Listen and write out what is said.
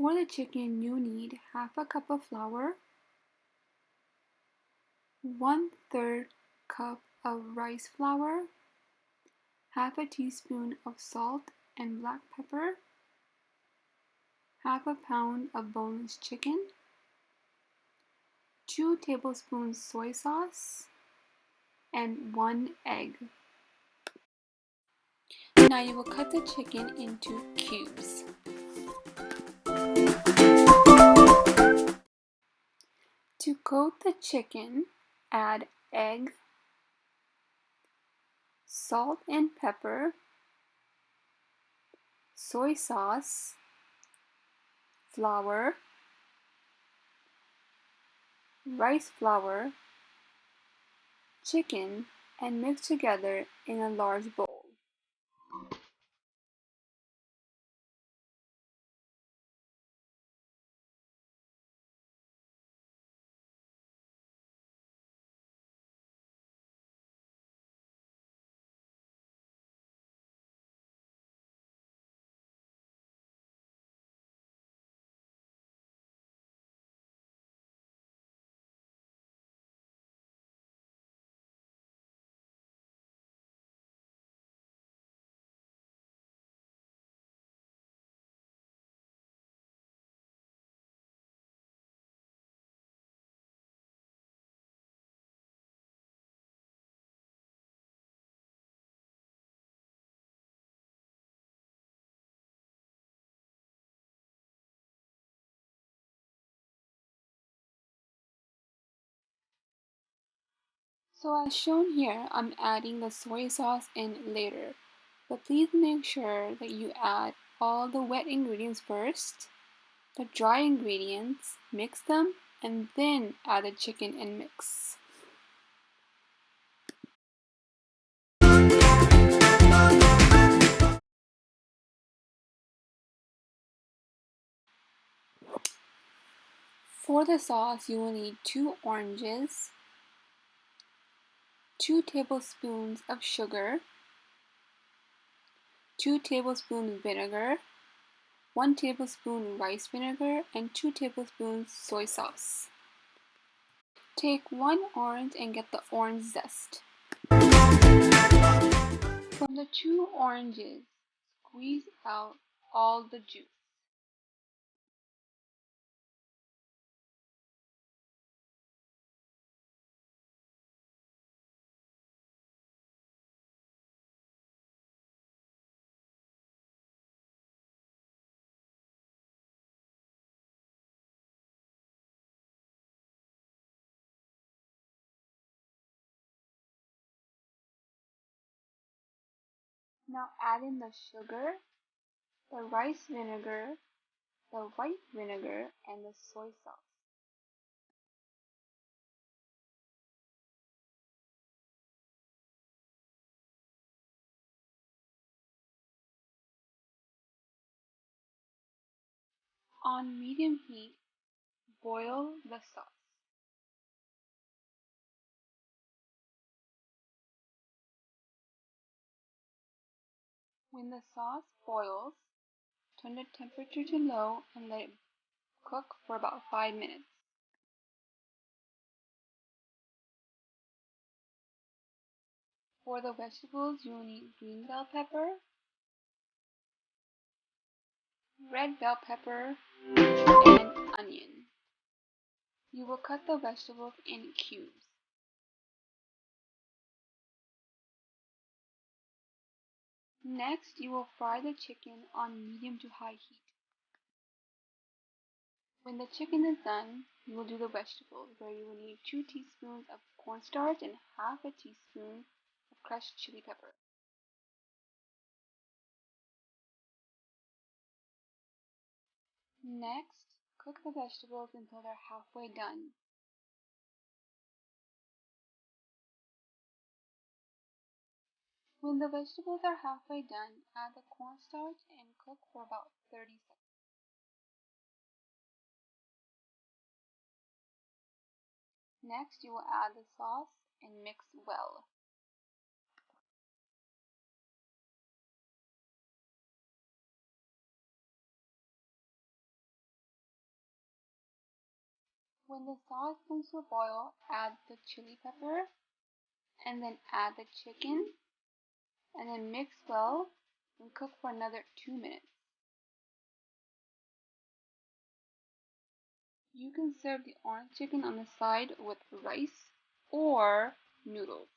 For the chicken, you need half a cup of flour, 1/3 cup of rice flour, half a teaspoon of salt and black pepper, half a pound of boneless chicken, 2 tablespoons soy sauce, and 1 egg. Now you will cut the chicken into cubes. To coat the chicken, add egg, salt and pepper, soy sauce, flour, rice flour, chicken, and mix together in a large bowl. So as shown here, I'm adding the soy sauce in later, but please make sure that you add all the wet ingredients first, the dry ingredients, mix them, and then add the chicken and mix. For the sauce, you will need 2 oranges, 2 tablespoons of sugar, 2 tablespoons vinegar, 1 tablespoon rice vinegar, and 2 tablespoons soy sauce. Take 1 orange and get the orange zest. From the 2 oranges, squeeze out all the juice. Now add in the sugar, the rice vinegar, the white vinegar, and the soy sauce. On medium heat, boil the sauce. When the sauce boils, turn the temperature to low and let it cook for about 5 minutes. For the vegetables, you will need green bell pepper, red bell pepper, and onion. You will cut the vegetables in cubes. Next, you will fry the chicken on medium to high heat. When the chicken is done, you will do the vegetables, where you will need 2 teaspoons of cornstarch and half a teaspoon of crushed chili pepper. Next, cook the vegetables until they're halfway done. When the vegetables are halfway done, add the cornstarch and cook for about 30 seconds. Next, you will add the sauce and mix well. When the sauce comes to a boil, add the chili pepper and then add the chicken and then mix well and cook for another 2 minutes. You can serve the orange chicken on the side with rice or noodles.